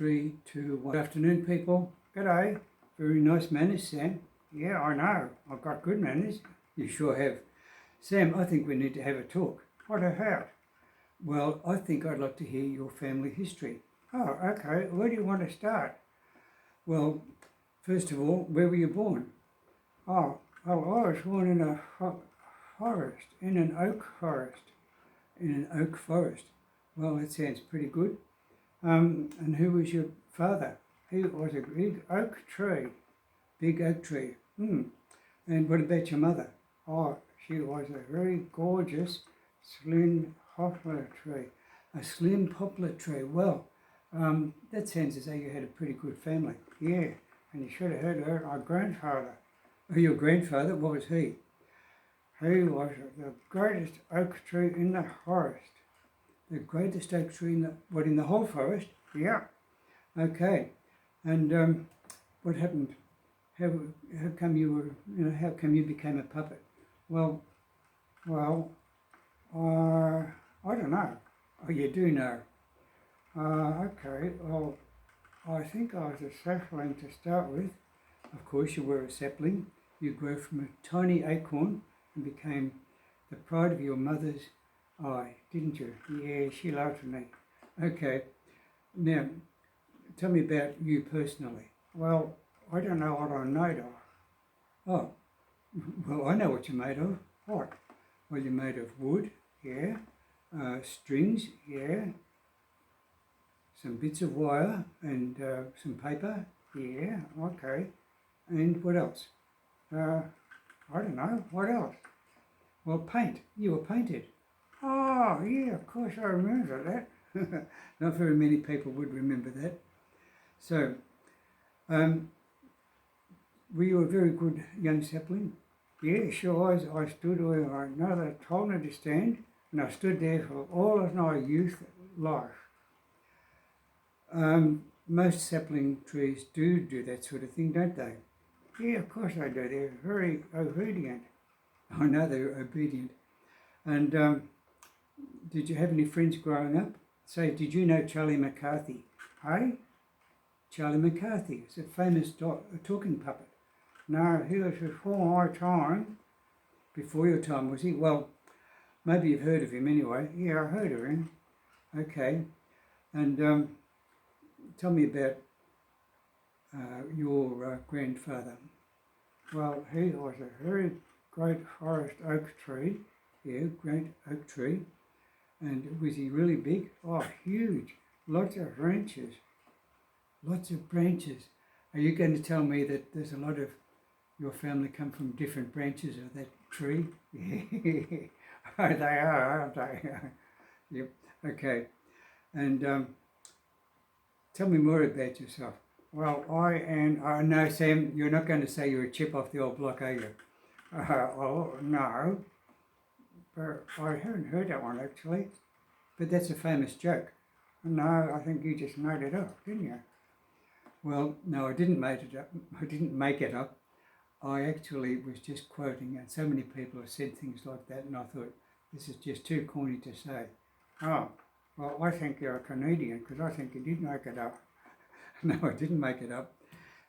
3, 2, 1. Good afternoon, people. G'day. Very nice manners, Sam. Yeah, I know. I've got good manners. You sure have. Sam, I think we need to have a talk. What about? Well, I think I'd like to hear your family history. Oh, okay. Where do you want to start? Well, first of all, where were you born? Oh, I was born in a forest, in an oak forest. In an oak forest. Well, that sounds pretty good. And who was your father? He was a big oak tree. Big oak tree. And what about your mother? Oh, she was a very gorgeous, slim poplar tree. A slim poplar tree. Well, that sounds as though you had a pretty good family. Yeah, and you should have heard her. Our grandfather. Oh, your grandfather? What was he? He was the greatest oak tree in the forest. The greatest oak tree in the whole forest? Yeah. Okay. And what happened? How come you were, how come you became a puppet? Well, I don't know. Oh, you do know. Okay. Well, I think I was a sapling to start with. Of course, you were a sapling. You grew from a tiny acorn and became the pride of your mother's eye, didn't you? Yeah, she loved me. Okay. Now, tell me about you personally. Well, I don't know what I'm made of. Oh, well, I know what you're made of. What? Well, you're made of wood, yeah. Strings, yeah. Some bits of wire and some paper, yeah. Okay. And what else? I don't know. What else? Well, paint. You were painted. Oh, yeah, of course I remember that. Not very many people would remember that. So, were you a very good young sapling? Yeah, sure was. I stood where my mother told me to stand, and I stood there for all of my youth life. Most sapling trees do that sort of thing, don't they? Yeah, of course they do. They're very obedient. I know they're obedient. And did you have any friends growing up? Say, did you know Charlie McCarthy? Hey? Charlie McCarthy is a famous talking puppet. No, he was before my time. Before your time, was he? Well, maybe you've heard of him anyway. Yeah, I heard of him. Okay. And tell me about your grandfather. Well, he was a very great forest oak tree. Yeah, great oak tree. And was he really big? Oh, huge. Lots of branches. Lots of branches. Are you going to tell me that there's a lot of your family come from different branches of that tree? Yeah. Oh, they are, aren't they? Yep. Okay. And tell me more about yourself. Well, I know, Sam, you're not going to say you're a chip off the old block, are you? Oh, no. But I haven't heard that one, actually. But that's a famous joke. No, I think you just made it up, didn't you? Well, no, I didn't make it up. I didn't make it up. I actually was just quoting, and so many people have said things like that, and I thought, this is just too corny to say. Oh, well, I think you're a Canadian, because I think you did make it up. No, I didn't make it up.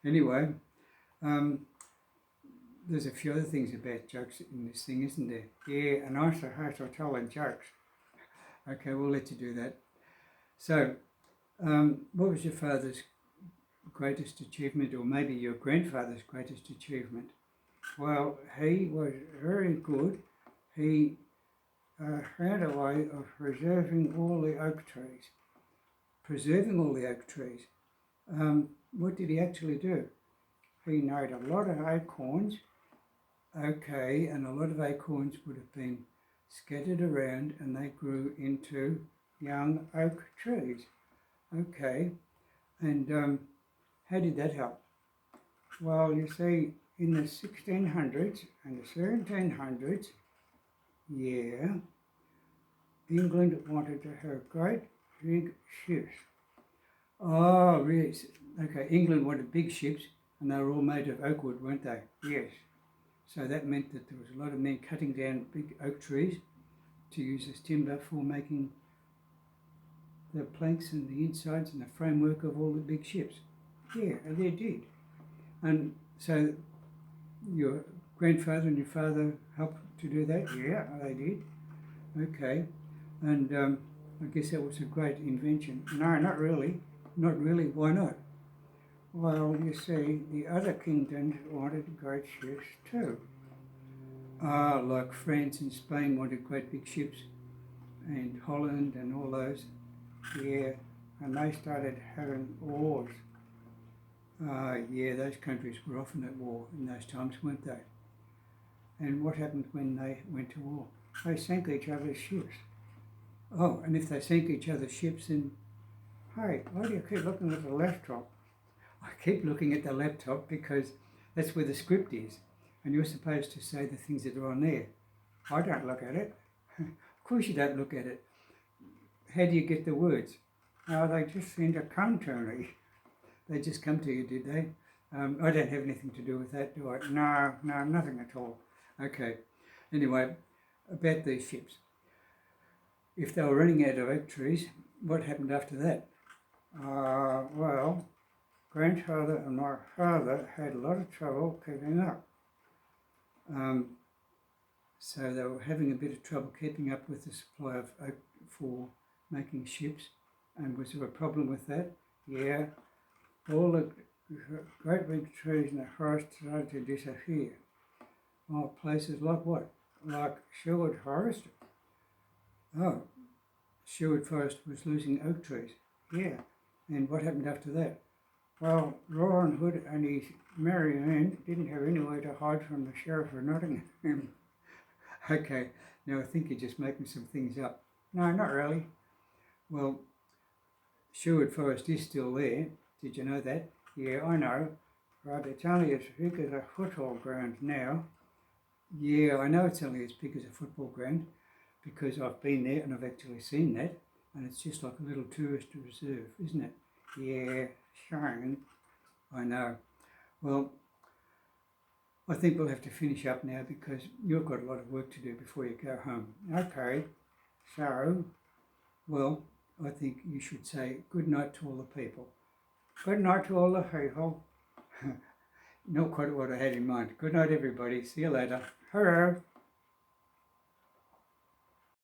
Anyway, there's a few other things about jokes in this thing, isn't there? Yeah, and I'm supposed to tell them jokes. Okay, we'll let you do that. So, what was your father's greatest achievement, or maybe your grandfather's greatest achievement? Well, he was very good. He found a way of preserving all the oak trees. Preserving all the oak trees. What did he actually do? He made a lot of acorns. Okay, and a lot of acorns would have been scattered around and they grew into young oak trees. Okay, and how did that help? Well, you see, in the 1600s and the 1700s, yeah, England wanted to have great big ships. Oh, really? Okay, England wanted big ships and they were all made of oak wood, weren't they? Yes. So that meant that there was a lot of men cutting down big oak trees to use as timber for making the planks and the insides and the framework of all the big ships. Yeah, they did. And so your grandfather and your father helped to do that? Yeah, they did. Okay. And I guess that was a great invention. No, not really. Not really. Why not? Well, you see, the other kingdoms wanted great ships too. Like France and Spain wanted great big ships, and Holland and all those. Yeah, and they started having wars. Yeah, those countries were often at war in those times, weren't they? And what happened when they went to war? They sank each other's ships. Oh, and if they sank each other's ships, then, hey, why do you keep looking at the laptop? I keep looking at the laptop because that's where the script is, and you're supposed to say the things that are on there. I don't look at it. Of course you don't look at it. How do you get the words? Oh, they just seem to come to me. They just come to you, did they? I don't have anything to do with that, do I? No, nothing at all. Okay. Anyway, about these ships. If they were running out of oak trees, what happened after that? Well, grandfather and my father had a lot of trouble keeping up. So they were having a bit of trouble keeping up with the supply of oak for making ships. And was there a problem with that? Yeah. All the great big trees in the forest started to disappear. Oh, places like what? Like Sherwood Forest? Oh, Sherwood Forest was losing oak trees. Yeah. And what happened after that? Well, Rowan Hood and his Mary Ann didn't have anywhere to hide from the Sheriff of Nottingham. Okay, now I think you're just making some things up. No, not really. Well, Sherwood Forest is still there. Did you know that? Yeah, I know. Right, it's only as big as a football ground now. Yeah, I know it's only as big as a football ground because I've been there and I've actually seen that, and it's just like a little tourist reserve, isn't it? Yeah, shame. I know. Well, I think we'll have to finish up now because you've got a lot of work to do before you go home. Okay, so, well, I think you should say good night to all the people. Good night to all the people. Not quite what I had in mind. Good night, everybody. See you later. Hello.